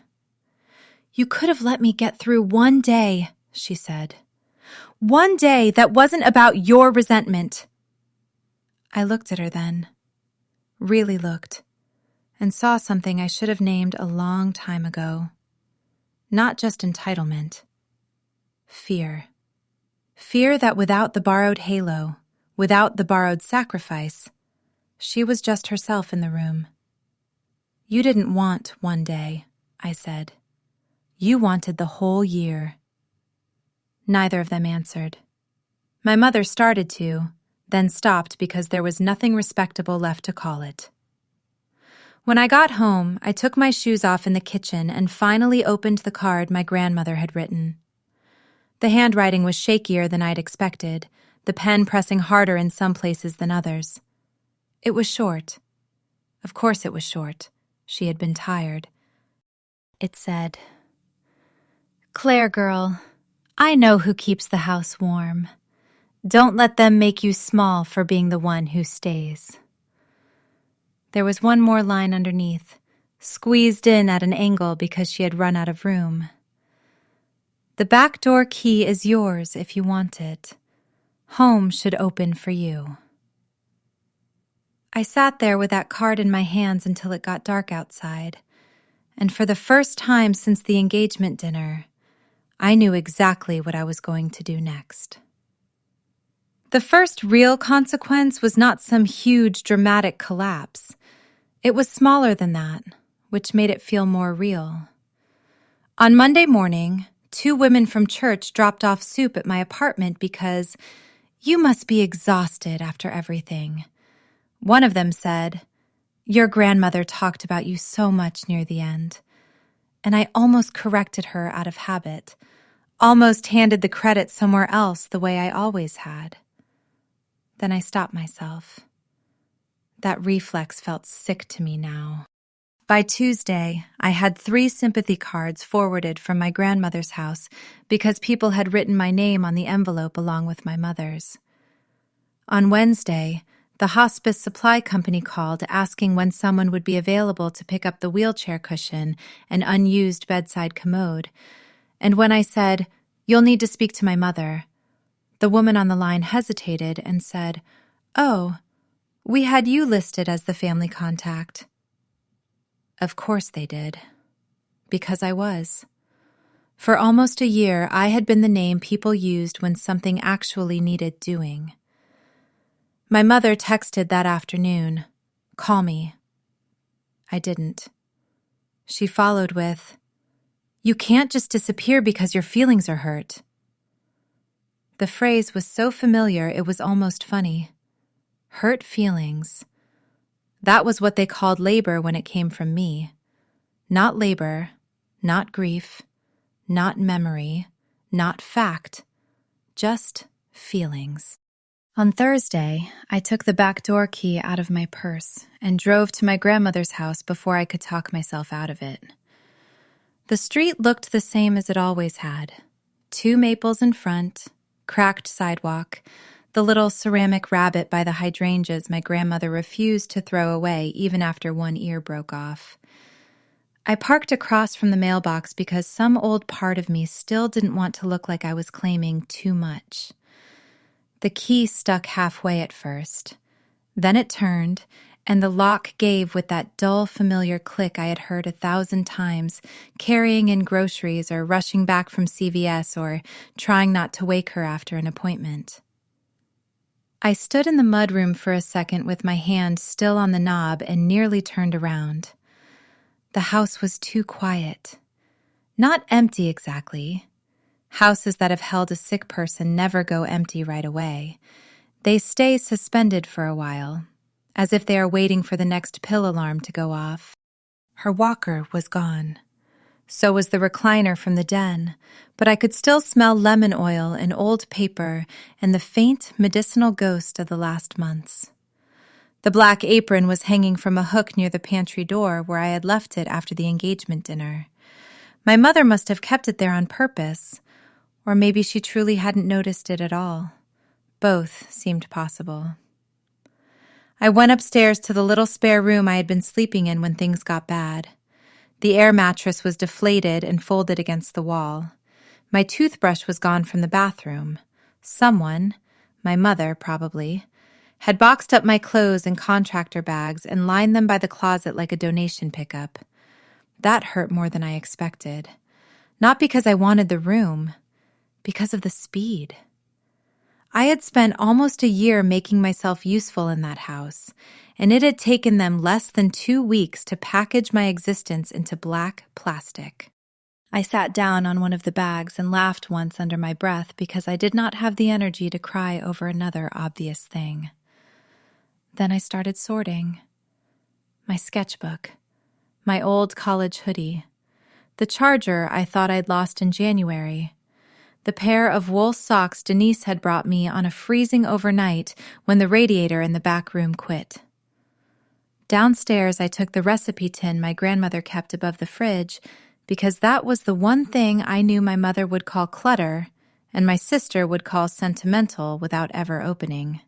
"You could have let me get through one day," she said. "One day that wasn't about your resentment." I looked at her then, really looked, and saw something I should have named a long time ago. Not just entitlement. Fear. Fear that without the borrowed halo, without the borrowed sacrifice, she was just herself in the room. "You didn't want one day," I said. "You wanted the whole year." Neither of them answered. My mother started to, then stopped because there was nothing respectable left to call it. When I got home, I took my shoes off in the kitchen and finally opened the card my grandmother had written. The handwriting was shakier than I'd expected, the pen pressing harder in some places than others. It was short. Of course it was short. She had been tired. It said, "Claire girl, I know who keeps the house warm. Don't let them make you small for being the one who stays." There was one more line underneath, squeezed in at an angle because she had run out of room. "The back door key is yours if you want it. Home should open for you." I sat there with that card in my hands until it got dark outside, and for the first time since the engagement dinner, I knew exactly what I was going to do next. The first real consequence was not some huge dramatic collapse. It was smaller than that, which made it feel more real. On Monday morning, 2 women from church dropped off soup at my apartment because "you must be exhausted after everything." One of them said, "Your grandmother talked about you so much near the end." And I almost corrected her out of habit, almost handed the credit somewhere else the way I always had. Then I stopped myself. That reflex felt sick to me now. By Tuesday, I had 3 sympathy cards forwarded from my grandmother's house because people had written my name on the envelope along with my mother's. On Wednesday, the hospice supply company called asking when someone would be available to pick up the wheelchair cushion and unused bedside commode. And when I said, "You'll need to speak to my mother," the woman on the line hesitated and said, "Oh, we had you listed as the family contact." Of course they did. Because I was. For almost a year, I had been the name people used when something actually needed doing. My mother texted that afternoon, "Call me." I didn't. She followed with, "You can't just disappear because your feelings are hurt." The phrase was so familiar it was almost funny. Hurt feelings. That was what they called labor when it came from me. Not labor, not grief, not memory, not fact, just feelings. On Thursday, I took the back door key out of my purse and drove to my grandmother's house before I could talk myself out of it. The street looked the same as it always had. 2 maples in front, cracked sidewalk, the little ceramic rabbit by the hydrangeas my grandmother refused to throw away even after one ear broke off. I parked across from the mailbox because some old part of me still didn't want to look like I was claiming too much. The key stuck halfway at first. Then it turned, and the lock gave with that dull, familiar click I had heard 1,000 times, carrying in groceries or rushing back from CVS or trying not to wake her after an appointment. I stood in the mudroom for a second with my hand still on the knob and nearly turned around. The house was too quiet. Not empty exactly. Houses that have held a sick person never go empty right away. They stay suspended for a while, as if they are waiting for the next pill alarm to go off. Her walker was gone. So was the recliner from the den, but I could still smell lemon oil and old paper and the faint medicinal ghost of the last months. The black apron was hanging from a hook near the pantry door where I had left it after the engagement dinner. My mother must have kept it there on purpose, or maybe she truly hadn't noticed it at all. Both seemed possible. I went upstairs to the little spare room I had been sleeping in when things got bad. The air mattress was deflated and folded against the wall. My toothbrush was gone from the bathroom. Someone, my mother probably, had boxed up my clothes in contractor bags and lined them by the closet like a donation pickup. That hurt more than I expected. Not because I wanted the room, because of the speed. I had spent almost a year making myself useful in that house, and it had taken them less than 2 weeks to package my existence into black plastic. I sat down on one of the bags and laughed once under my breath because I did not have the energy to cry over another obvious thing. Then I started sorting. My sketchbook, my old college hoodie, the charger I thought I'd lost in January, the pair of wool socks Denise had brought me on a freezing overnight when the radiator in the back room quit. Downstairs, I took the recipe tin my grandmother kept above the fridge because that was the one thing I knew my mother would call clutter and my sister would call sentimental without ever opening.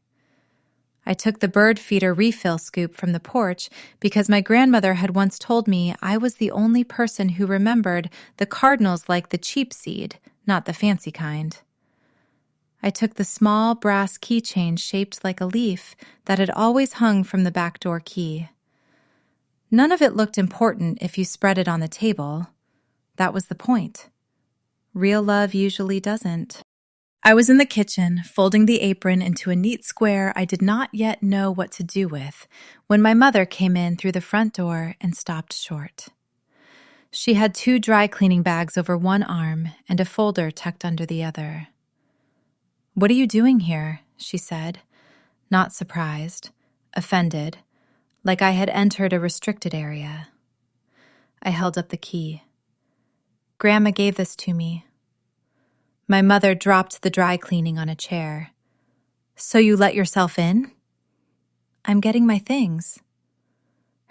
I took the bird feeder refill scoop from the porch because my grandmother had once told me I was the only person who remembered the cardinals like the cheap seed, not the fancy kind. I took the small brass keychain shaped like a leaf that had always hung from the back door key. None of it looked important if you spread it on the table. That was the point. Real love usually doesn't. I was in the kitchen, folding the apron into a neat square I did not yet know what to do with, when my mother came in through the front door and stopped short. She had 2 dry cleaning bags over one arm and a folder tucked under the other. "What are you doing here?" she said, not surprised, offended, like I had entered a restricted area. I held up the key. "Grandma gave this to me." My mother dropped the dry cleaning on a chair. "So you let yourself in?" "I'm getting my things."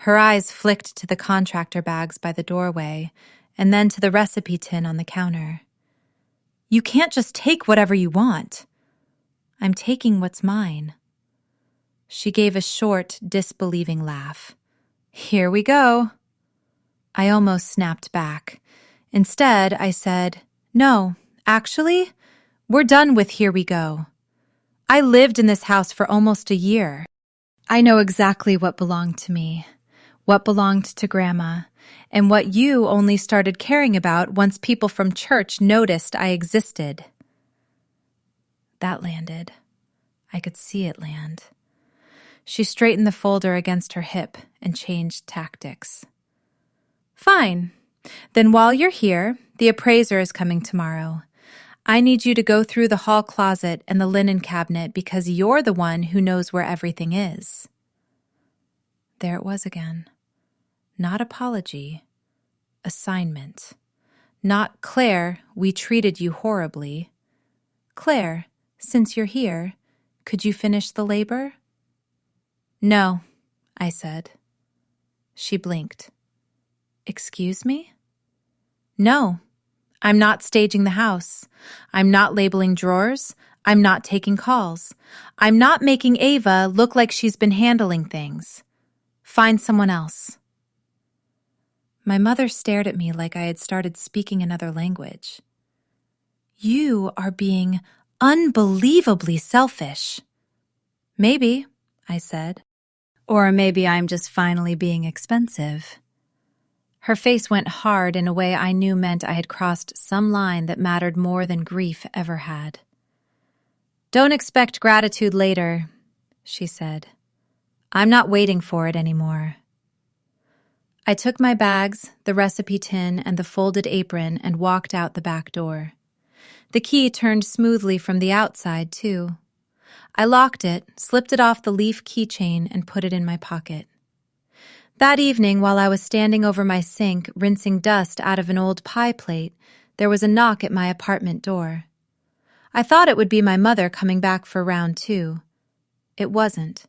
Her eyes flicked to the contractor bags by the doorway and then to the recipe tin on the counter. "You can't just take whatever you want." "I'm taking what's mine." She gave a short, disbelieving laugh. "Here we go." I almost snapped back. Instead, I said, "No, actually, we're done with here we go. I lived in this house for almost a year. I know exactly what belonged to me, what belonged to Grandma, and what you only started caring about once people from church noticed I existed." That landed. I could see it land. She straightened the folder against her hip and changed tactics. "Fine. Then while you're here, the appraiser is coming tomorrow. I need you to go through the hall closet and the linen cabinet because you're the one who knows where everything is. There it was again. Not apology, assignment. Not, Claire, we treated you horribly. Claire, since you're here, could you finish the labor? No, I said. She blinked. Excuse me? No, I'm not staging the house. I'm not labeling drawers. I'm not taking calls. I'm not making Ava look like she's been handling things. Find someone else. My mother stared at me like I had started speaking another language. You are being unbelievably selfish. Maybe, I said. Or maybe I'm just finally being expensive. Her face went hard in a way I knew meant I had crossed some line that mattered more than grief ever had. Don't expect gratitude later, she said. I'm not waiting for it anymore. I took my bags, the recipe tin, and the folded apron and walked out the back door. The key turned smoothly from the outside, too. I locked it, slipped it off the leaf keychain, and put it in my pocket. That evening, while I was standing over my sink, rinsing dust out of an old pie plate, there was a knock at my apartment door. I thought it would be my mother coming back for round 2. It wasn't.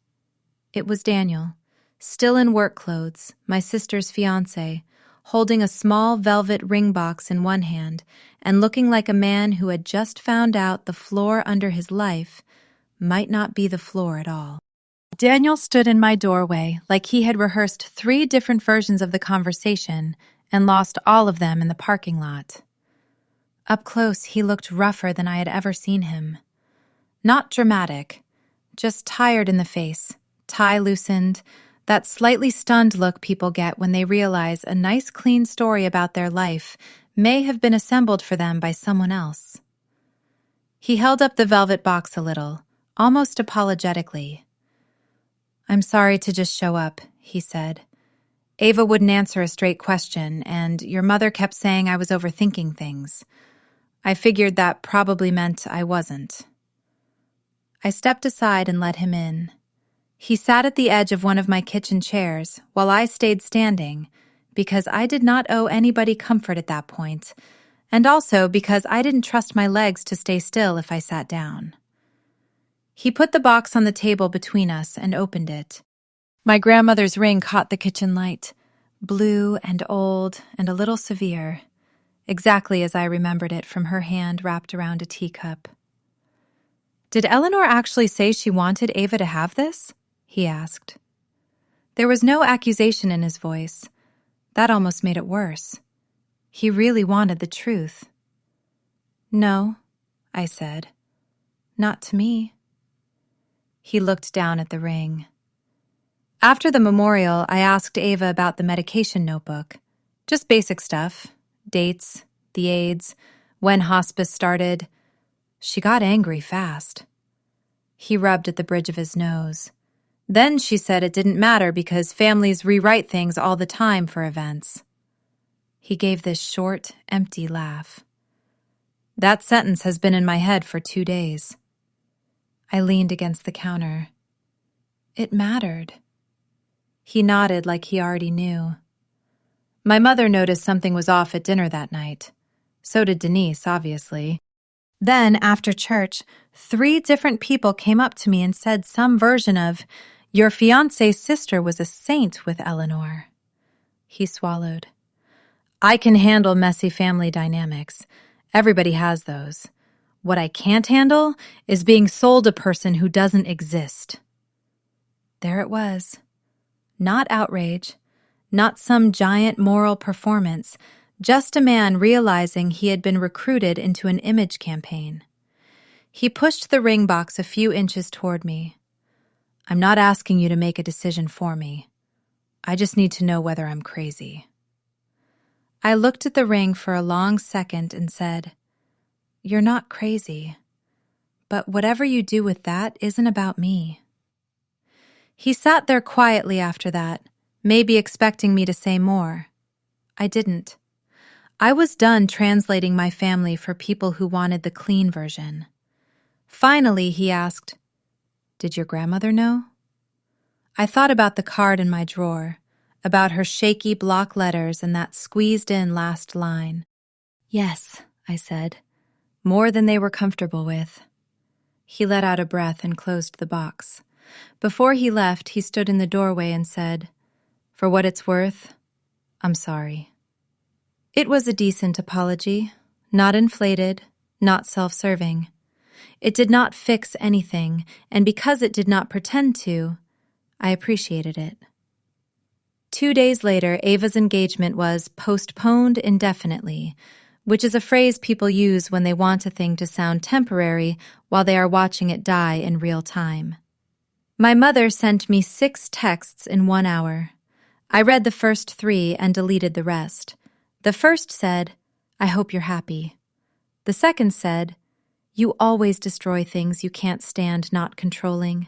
It was Daniel, still in work clothes, my sister's fiancé, holding a small velvet ring box in one hand and looking like a man who had just found out the floor under his life might not be the floor at all. Daniel stood in my doorway like he had rehearsed 3 different versions of the conversation and lost all of them in the parking lot. Up close, he looked rougher than I had ever seen him. Not dramatic, just tired in the face, tie loosened, that slightly stunned look people get when they realize a nice clean story about their life may have been assembled for them by someone else. He held up the velvet box a little, almost apologetically. I'm sorry to just show up, he said. Ava wouldn't answer a straight question, and your mother kept saying I was overthinking things. I figured that probably meant I wasn't. I stepped aside and let him in. He sat at the edge of one of my kitchen chairs while I stayed standing because I did not owe anybody comfort at that point, and also because I didn't trust my legs to stay still if I sat down. He put the box on the table between us and opened it. My grandmother's ring caught the kitchen light, blue and old and a little severe, exactly as I remembered it from her hand wrapped around a teacup. Did Eleanor actually say she wanted Ava to have this? He asked. There was no accusation in his voice. That almost made it worse. He really wanted the truth. No, I said. Not to me. He looked down at the ring. After the memorial, I asked Ava about the medication notebook. Just basic stuff. Dates, the aides, when hospice started. She got angry fast. He rubbed at the bridge of his nose. Then she said it didn't matter because families rewrite things all the time for events. He gave this short, empty laugh. That sentence has been in my head for 2 days. I leaned against the counter. It mattered. He nodded like he already knew. My mother noticed something was off at dinner that night. So did Denise, obviously. Then, after church, 3 different people came up to me and said some version of, "Your fiancé's sister was a saint with Eleanor." He swallowed. I can handle messy family dynamics. Everybody has those. What I can't handle is being sold a person who doesn't exist. There it was. Not outrage, not some giant moral performance, just a man realizing he had been recruited into an image campaign. He pushed the ring box a few inches toward me. I'm not asking you to make a decision for me. I just need to know whether I'm crazy. I looked at the ring for a long second and said, You're not crazy, but whatever you do with that isn't about me. He sat there quietly after that, maybe expecting me to say more. I didn't. I was done translating my family for people who wanted the clean version. Finally, he asked, "Did your grandmother know?" I thought about the card in my drawer, about her shaky block letters and that squeezed-in last line. "Yes," I said, more than they were comfortable with. He let out a breath and closed the box. Before he left, he stood in the doorway and said, "For what it's worth, I'm sorry." It was a decent apology, not inflated, not self-serving. It did not fix anything, and because it did not pretend to, I appreciated it. 2 days later, Ava's engagement was postponed indefinitely, which is a phrase people use when they want a thing to sound temporary while they are watching it die in real time. My mother sent me 6 texts in 1 hour. I read the first 3 and deleted the rest. The first said, "I hope you're happy." The second said, "You always destroy things you can't stand not controlling."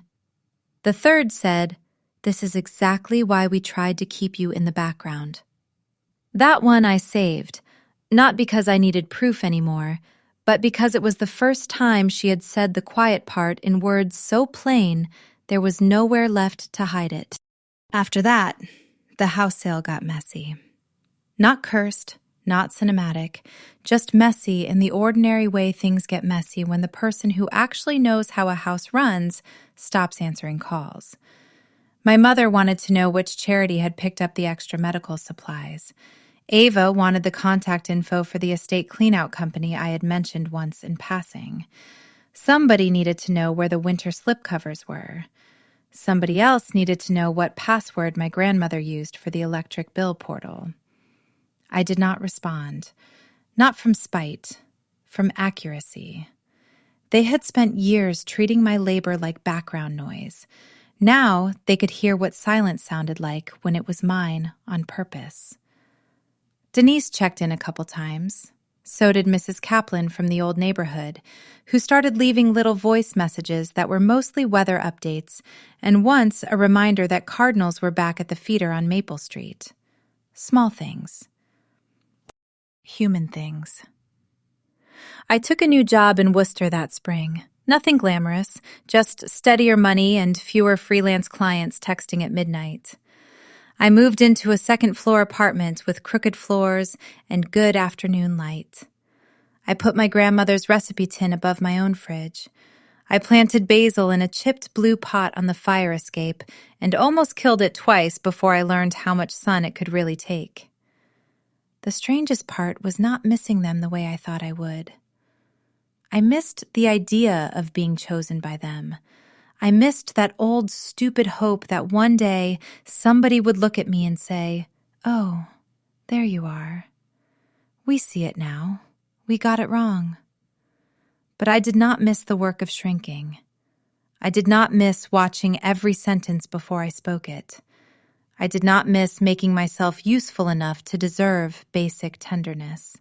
The third said, "This is exactly why we tried to keep you in the background." That one I saved, not because I needed proof anymore, but because it was the first time she had said the quiet part in words so plain there was nowhere left to hide it. After that, the house sale got messy. Not cursed, not cinematic, just messy in the ordinary way things get messy when the person who actually knows how a house runs stops answering calls. My mother wanted to know which charity had picked up the extra medical supplies. Ava wanted the contact info for the estate cleanout company I had mentioned once in passing. Somebody needed to know where the winter slipcovers were. Somebody else needed to know what password my grandmother used for the electric bill portal. I did not respond. Not from spite, from accuracy. They had spent years treating my labor like background noise. Now they could hear what silence sounded like when it was mine on purpose. Denise checked in a couple times. So did Mrs. Kaplan from the old neighborhood, who started leaving little voice messages that were mostly weather updates, and once a reminder that cardinals were back at the feeder on Maple Street. Small things. Human things. I took a new job in Worcester that spring. Nothing glamorous, just steadier money and fewer freelance clients texting at midnight. I moved into a second-floor apartment with crooked floors and good afternoon light. I put my grandmother's recipe tin above my own fridge. I planted basil in a chipped blue pot on the fire escape and almost killed it twice before I learned how much sun it could really take. The strangest part was not missing them the way I thought I would. I missed the idea of being chosen by them. I missed that old stupid hope that one day somebody would look at me and say, "Oh, there you are. We see it now. We got it wrong." But I did not miss the work of shrinking. I did not miss watching every sentence before I spoke it. I did not miss making myself useful enough to deserve basic tenderness.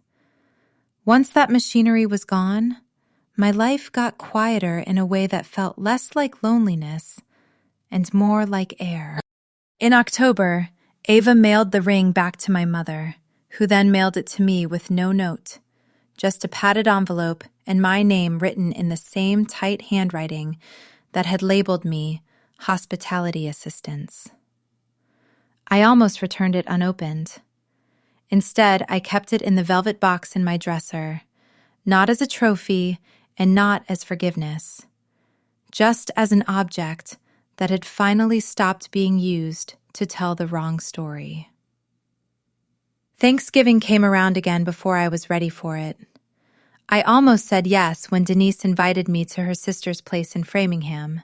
Once that machinery was gone, my life got quieter in a way that felt less like loneliness and more like air. In October, Ava mailed the ring back to my mother, who then mailed it to me with no note, just a padded envelope and my name written in the same tight handwriting that had labeled me hospitality assistance. I almost returned it unopened. Instead, I kept it in the velvet box in my dresser, not as a trophy and not as forgiveness, just as an object that had finally stopped being used to tell the wrong story. Thanksgiving came around again before I was ready for it. I almost said yes when Denise invited me to her sister's place in Framingham,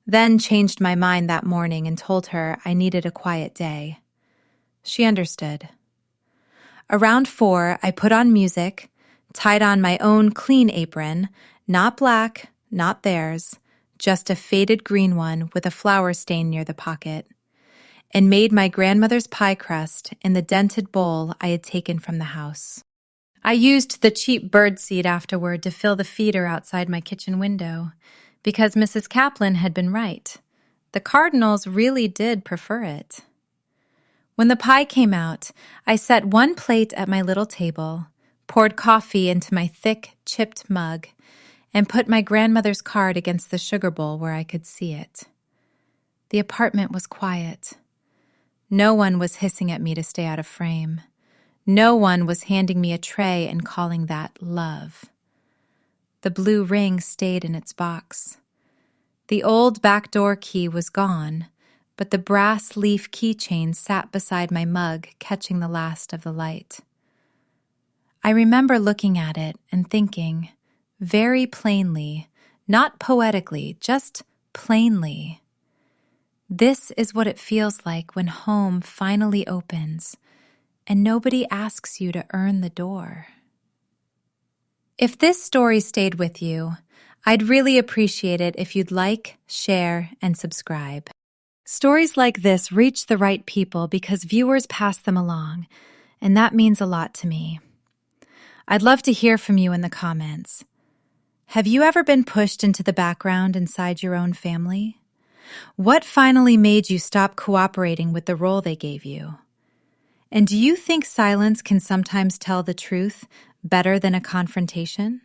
then changed my mind that morning and told her I needed a quiet day. She understood. Around 4, I put on music, tied on my own clean apron, not black, not theirs, just a faded green one with a flower stain near the pocket, and made my grandmother's pie crust in the dented bowl I had taken from the house. I used the cheap birdseed afterward to fill the feeder outside my kitchen window, because Mrs. Kaplan had been right. The cardinals really did prefer it. When the pie came out, I set one plate at my little table, poured coffee into my thick, chipped mug, and put my grandmother's card against the sugar bowl where I could see it. The apartment was quiet. No one was hissing at me to stay out of frame. No one was handing me a tray and calling that love. The blue ring stayed in its box. The old back door key was gone, but the brass leaf keychain sat beside my mug, catching the last of the light. I remember looking at it and thinking, very plainly, not poetically, just plainly, this is what it feels like when home finally opens and nobody asks you to earn the door. If this story stayed with you, I'd really appreciate it if you'd like, share, and subscribe. Stories like this reach the right people because viewers pass them along, and that means a lot to me. I'd love to hear from you in the comments. Have you ever been pushed into the background inside your own family? What finally made you stop cooperating with the role they gave you? And do you think silence can sometimes tell the truth better than a confrontation?